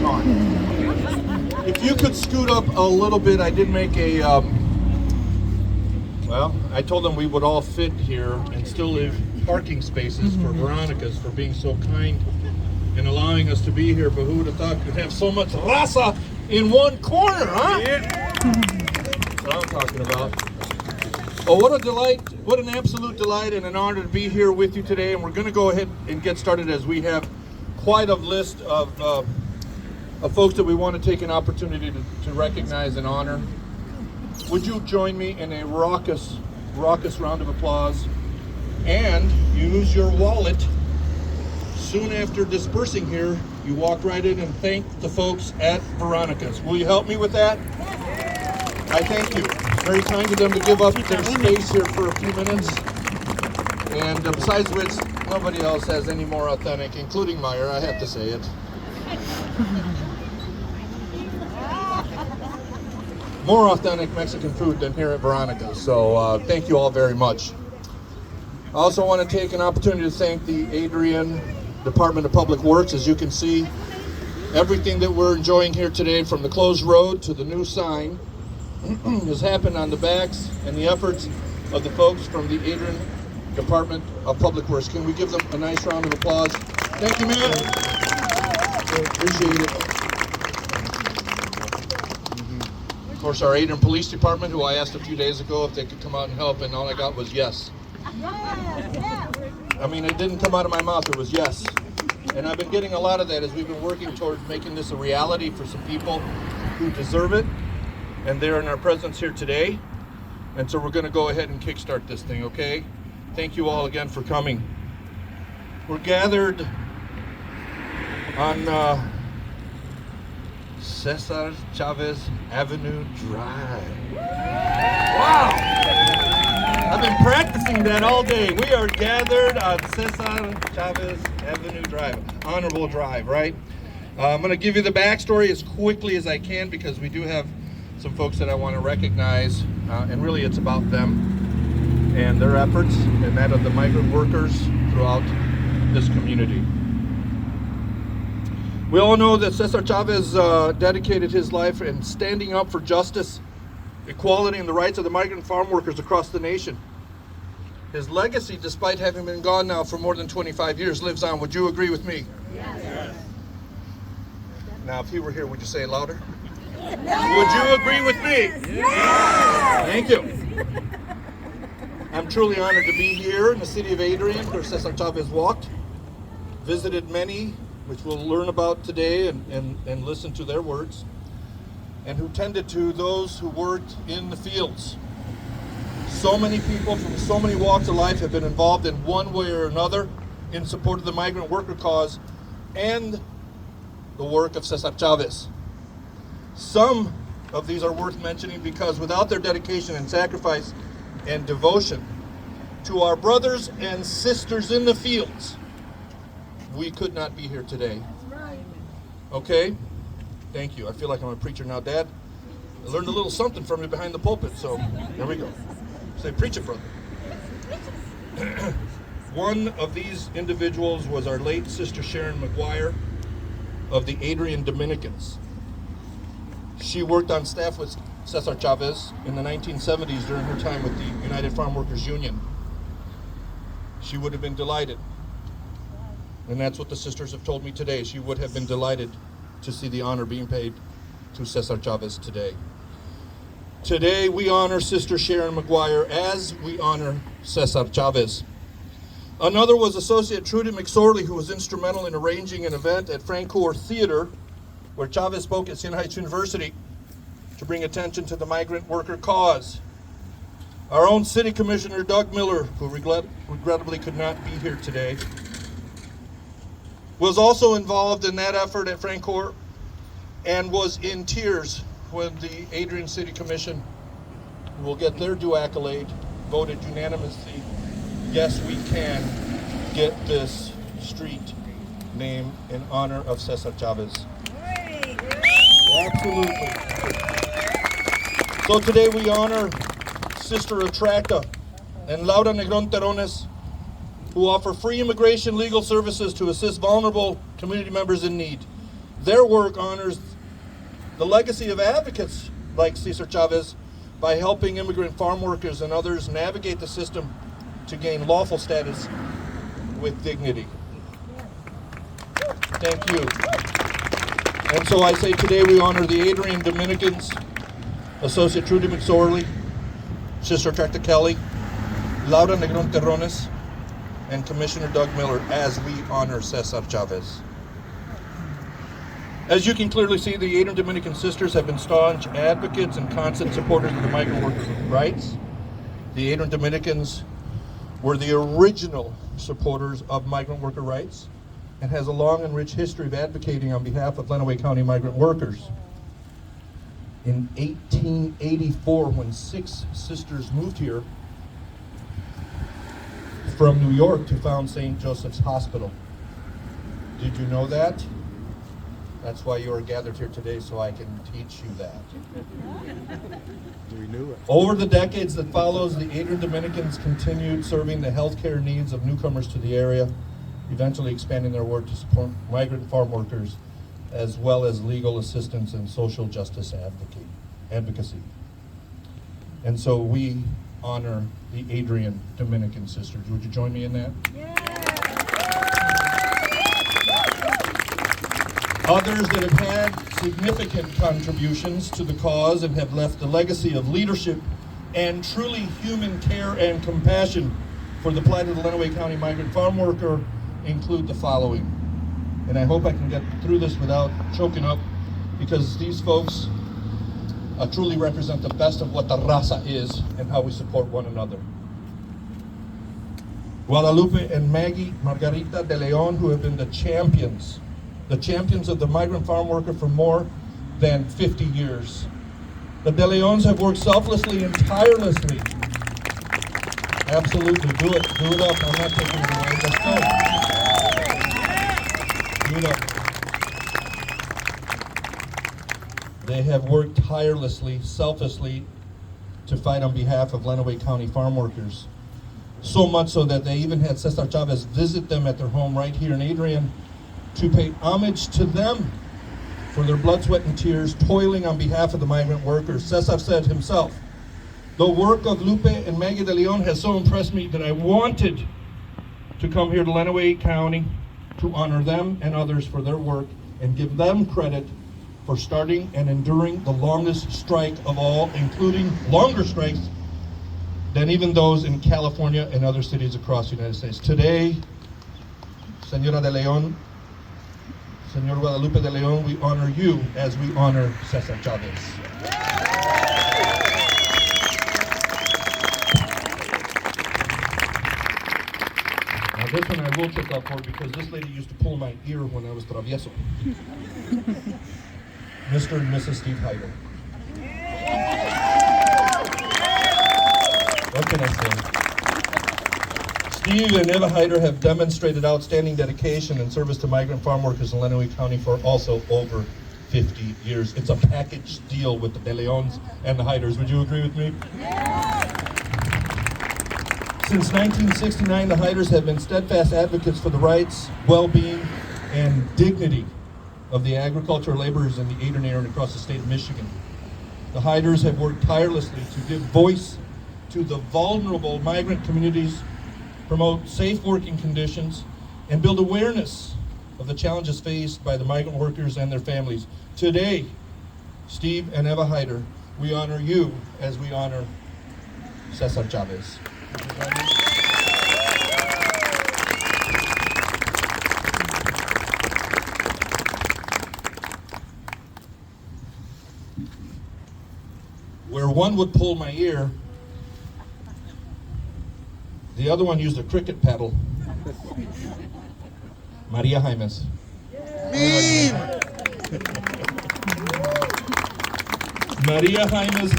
on. If you could scoot up a little bit, I did make a, well, I told them we would all fit here and still leave parking spaces for Veronica's for being so kind and allowing us to be here, but who would have thought we'd have so much raza in one corner, huh? Yeah. That's what I'm talking about. Oh, what a delight, what an absolute delight and an honor to be here with you today. And we're going to go ahead and get started as we have quite a list of folks that we want to take an opportunity to recognize and honor. Would you join me in a raucous round of applause and use your wallet? Soon after dispersing here, you walk right in and thank the folks at Veronica's. Will you help me with that? I thank you. Very kind of them to give up their space here for a few minutes. And besides which, nobody else has any more authentic, including Meyer, I have to say it. More authentic Mexican food than here at Veronica's. So thank you all very much. I also want to take an opportunity to thank the Adrian Department of Public Works. As you can see, everything that we're enjoying here today, from the closed road to the new sign, has happened on the backs and the efforts of the folks from the Adrian Department of Public Works. Can we give them a nice round of applause? Thank you, man. Appreciate it. Of course, our Adrian Police Department, who I asked a few days ago if they could come out and help, and all I got was yes. I mean, it didn't come out of my mouth, it was yes. And I've been getting a lot of that as we've been working towards making this a reality for some people who deserve it. And they're in our presence here today. And so we're going to go ahead and kickstart this thing, okay? Thank you all again for coming. We're gathered on Cesar Chavez Avenue Drive. Wow! I've been practicing that all day. We are gathered on Cesar Chavez Avenue Drive. Honorable drive, right? I'm going to give you the backstory as quickly as I can because we do have some folks that I want to recognize, and really it's about them and their efforts and that of the migrant workers throughout this community. We all know that Cesar Chavez dedicated his life in standing up for justice, equality, and the rights of the migrant farm workers across the nation. His legacy, despite having been gone now for more than 25 years, lives on. Would you agree with me? Yes. Now, if he were here, would you say it louder? Yes. Would you agree with me? Yes. Thank you. I'm truly honored to be here in the city of Adrian, where Cesar Chavez walked, visited many, which we'll learn about today and listen to their words, and who tended to those who worked in the fields. So many people from so many walks of life have been involved in one way or another in support of the migrant worker cause and the work of Cesar Chavez. Some of these are worth mentioning because without their dedication and sacrifice and devotion to our brothers and sisters in the fields, we could not be here today. Okay? Thank you. I feel like I'm a preacher now, Dad. I learned a little something from you behind the pulpit, so there we go. Say, preach it, brother. One of these individuals was our late Sister Sharon McGuire of the Adrian Dominicans. She worked on staff with Cesar Chavez in the 1970s during her time with the United Farm Workers Union. She would have been delighted. And that's what the sisters have told me today. She would have been delighted to see the honor being paid to Cesar Chavez today. Today we honor Sister Sharon McGuire as we honor Cesar Chavez. Another was Associate Trudy McSorley, who was instrumental in arranging an event at Francoeur Theater where Chavez spoke at Siena Heights University to bring attention to the migrant worker cause. Our own City Commissioner Doug Miller, who regrettably could not be here today, was also involved in that effort at Francoeur and was in tears when the Adrian City Commission, who will get their due accolade, voted unanimously, yes, we can get this street name in honor of Cesar Chavez. Absolutely. So today we honor Sister Atracta and Laura Negron Terrones, who offer free immigration legal services to assist vulnerable community members in need. Their work honors the legacy of advocates like Cesar Chavez by helping immigrant farm workers and others navigate the system to gain lawful status with dignity. Thank you. And so I say today we honor the Adrian Dominicans, Associate Trudy McSorley, Sister Tracta Kelly, Laura Negron Terrones, and Commissioner Doug Miller as we honor Cesar Chavez. As you can clearly see, the Adrian Dominican sisters have been staunch advocates and constant supporters of the migrant workers' rights. The Adrian Dominicans were the original supporters of migrant worker rights and has a long and rich history of advocating on behalf of Lenawee County migrant workers. In 1884, when 6 sisters moved here from New York to found St. Joseph's Hospital. Did you know that? That's why you are gathered here today, so I can teach you that. We knew it. Over the decades that follows, the Adrian Dominicans continued serving the healthcare needs of newcomers to the area, eventually expanding their work to support migrant farm workers, as well as legal assistance and social justice advocacy. And so we honor the Adrian Dominican sisters. Would you join me in that? Yeah. Others that have had significant contributions to the cause and have left a legacy of leadership and truly human care and compassion for the plight of the Lenawee County migrant farm worker include the following. And I hope I can get through this without choking up, because these folks truly represent the best of what the raza is and how we support one another. Guadalupe and Maggie Margarita de Leon, who have been the champions of the migrant farm worker for more than 50 years. The De Leons have worked selflessly and tirelessly. Absolutely, do it up. I'm not taking it away, let's go. Do it up. They have worked tirelessly, selflessly to fight on behalf of Lenawee County farm workers. So much so that they even had Cesar Chavez visit them at their home right here in Adrian to pay homage to them for their blood, sweat, and tears, toiling on behalf of the migrant workers. Cesar said himself, "The work of Lupe and Maggie de Leon has so impressed me that I wanted to come here to Lenawee County to honor them and others for their work and give them credit for starting and enduring the longest strike of all, including longer strikes than even those in California and other cities across the United States." Today, Señora de Leon, Señor Guadalupe de Leon, we honor you as we honor Cesar Chavez. Now this one I will check out for, because this lady used to pull my ear when I was travieso. Mr. and Mrs. Steve Hyder. What can I say? Steve and Eva Hyder have demonstrated outstanding dedication and service to migrant farm workers in Lenawee County for also over 50 years. It's a package deal with the De Leons and the Hyders. Would you agree with me? Since 1969, the Hyders have been steadfast advocates for the rights, well-being, and dignity of the agricultural laborers in the Adrian area and across the state of Michigan. The Hyders have worked tirelessly to give voice to the vulnerable migrant communities, promote safe working conditions, and build awareness of the challenges faced by the migrant workers and their families. Today, Steve and Eva Hyder, we honor you as we honor Cesar Chavez. Where one would pull my ear, the other one used a cricket paddle. Maria Jaimes. Maria Jaimes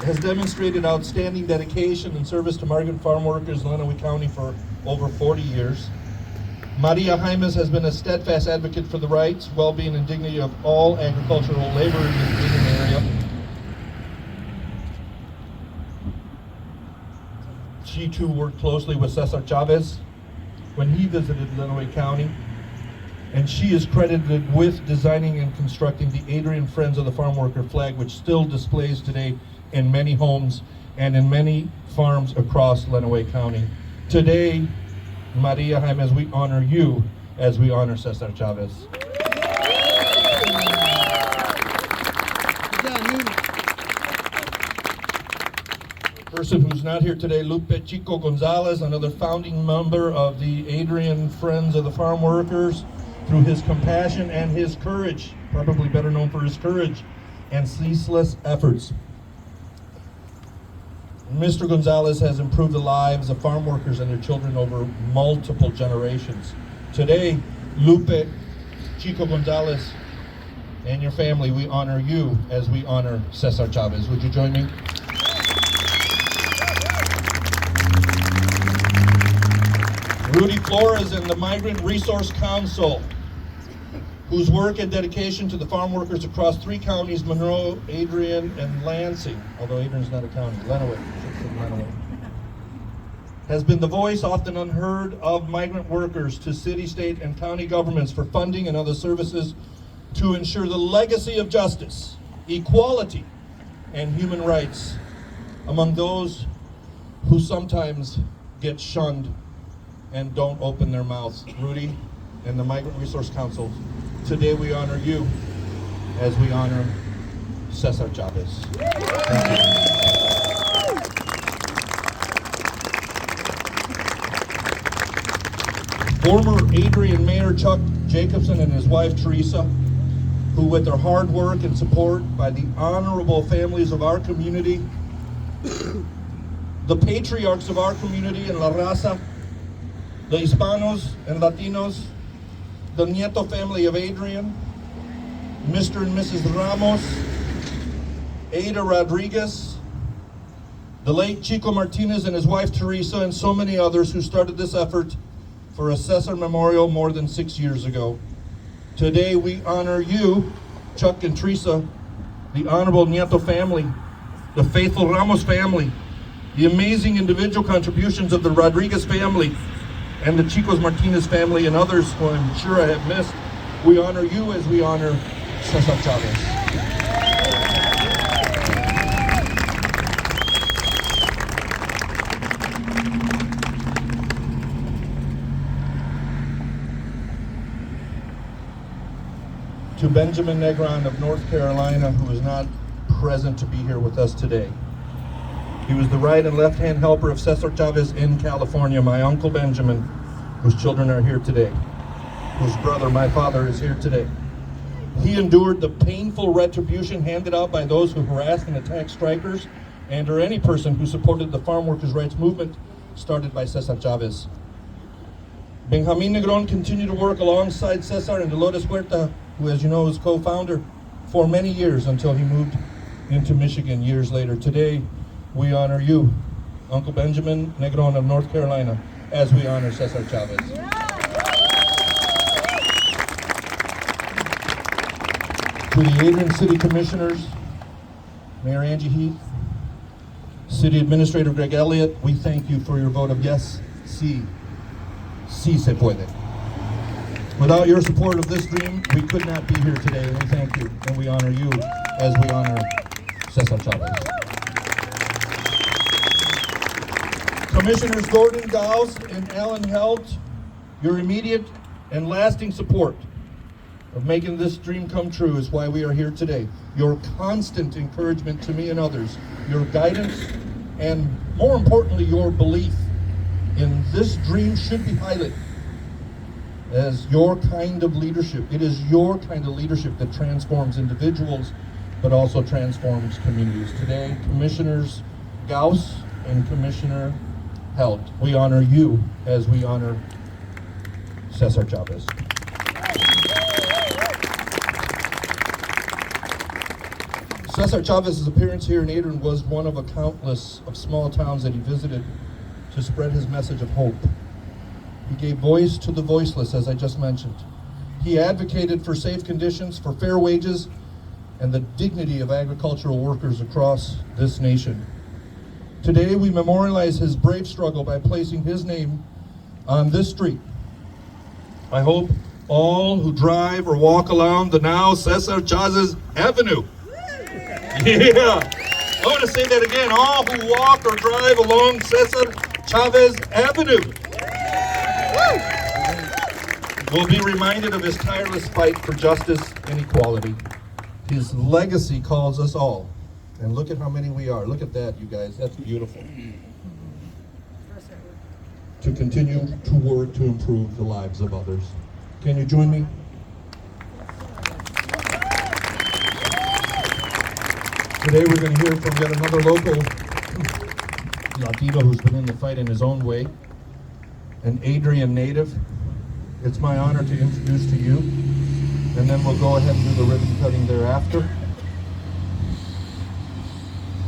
has demonstrated outstanding dedication and service to migrant farm workers in Lenawee County for over 40 years. Maria Jaimes has been a steadfast advocate for the rights, well-being, and dignity of all agricultural laborers in the Adrian area. She too worked closely with Cesar Chavez when he visited Lenawee County and she is credited with designing and constructing the Adrian Friends of the Farm Worker flag, which still displays today in many homes and in many farms across Lenawee County. Today, Maria Jaimes, we honor you as we honor Cesar Chavez. A person who's not here today, Lupe Chico Gonzalez, another founding member of the Adrian Friends of the Farm Workers, through his compassion and his courage, probably better known for his courage and ceaseless efforts. Mr. Gonzalez has improved the lives of farm workers and their children over multiple generations. Today, Lupe Chico Gonzalez and your family, we honor you as we honor Cesar Chavez. Would you join me? Rudy Flores and the Migrant Resource Council, whose work and dedication to the farm workers across 3 counties, Monroe, Adrian, and Lansing, although Adrian's not a county, Lenawee, has been the voice often unheard of migrant workers to city, state, and county governments for funding and other services to ensure the legacy of justice, equality, and human rights among those who sometimes get shunned and don't open their mouths. Rudy and the Migrant Resource Council, today we honor you as we honor Cesar Chavez. Thank you. Former Adrian Mayor Chuck Jacobson and his wife Teresa, who with their hard work and support by the honorable families of our community, the patriarchs of our community in La Raza, the Hispanos and Latinos, the Nieto family of Adrian, Mr. and Mrs. Ramos, Ada Rodriguez, the late Chico Martinez and his wife Teresa, and so many others who started this effort for a Cesar Memorial more than 6 years ago. Today we honor you, Chuck and Teresa, the honorable Nieto family, the faithful Ramos family, the amazing individual contributions of the Rodriguez family, and the Chicos Martinez family, and others who I'm sure I have missed. We honor you as we honor Cesar Chavez. To Benjamin Negron of North Carolina, who is not present to be here with us today. He was the right and left-hand helper of Cesar Chavez in California. My Uncle Benjamin, whose children are here today, whose brother, my father, is here today. He endured the painful retribution handed out by those who harassed and attacked strikers and or any person who supported the farm workers' rights movement started by Cesar Chavez. Benjamin Negron continued to work alongside Cesar and Dolores Huerta, who, as you know, is co-founder, for many years until he moved into Michigan years later. Today, we honor you, Uncle Benjamin Negron of North Carolina, as we honor Cesar Chavez. To the Adrian City Commissioners, Mayor Angie Heath, City Administrator Greg Elliott, we thank you for your vote of yes. Sí se puede. Without your support of this dream, we could not be here today, and we thank you, and we honor you as we honor Cesar Chavez. Commissioners Gordon Gauss and Alan Helt, your immediate and lasting support of making this dream come true is why we are here today. Your constant encouragement to me and others, your guidance, and more importantly, your belief in this dream should be highlighted as your kind of leadership. It is your kind of leadership that transforms individuals, but also transforms communities. Today, Commissioners Gauss and Commissioner Helt, we honor you as we honor Cesar Chavez. Cesar Chavez's appearance here in Adrian was one of a countless of small towns that he visited to spread his message of hope. He gave voice to the voiceless, as I just mentioned. He advocated for safe conditions, for fair wages, and the dignity of agricultural workers across this nation. Today, we memorialize his brave struggle by placing his name on this street. I hope all who drive or walk along the now Cesar Chavez Avenue. Yeah. I want to say that again. All who walk or drive along Cesar Chavez Avenue will be reminded of his tireless fight for justice and equality. His legacy calls us all. And look at how many we are. Look at that, you guys. That's beautiful. To continue to work to improve the lives of others. Can you join me? Today we're going to hear from yet another local Latino who's been in the fight in his own way, an Adrian native. It's my honor to introduce to you, and then we'll go ahead and do the ribbon cutting thereafter.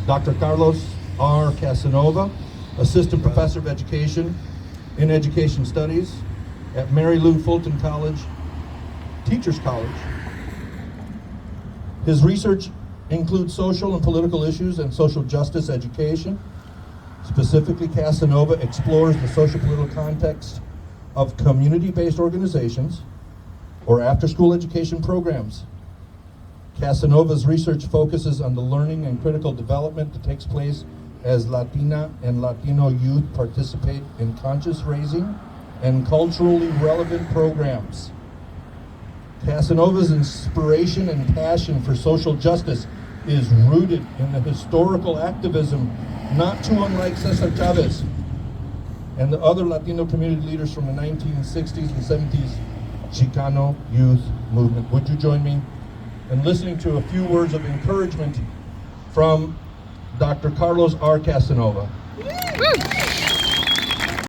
Dr. Carlos R. Casanova, Assistant Professor of Education in Education Studies at Mary Lou Fulton College, Teachers College. His research includes social and political issues and social justice education. Specifically, Casanova explores the social political context of community-based organizations or after-school education programs. Casanova's research focuses on the learning and critical development that takes place as Latina and Latino youth participate in conscious raising and culturally relevant programs. Casanova's inspiration and passion for social justice is rooted in the historical activism not too unlike Cesar Chavez and the other Latino community leaders from the 1960s and 70s Chicano youth movement. Would you join me in listening to a few words of encouragement from Dr. Carlos R. Casanova?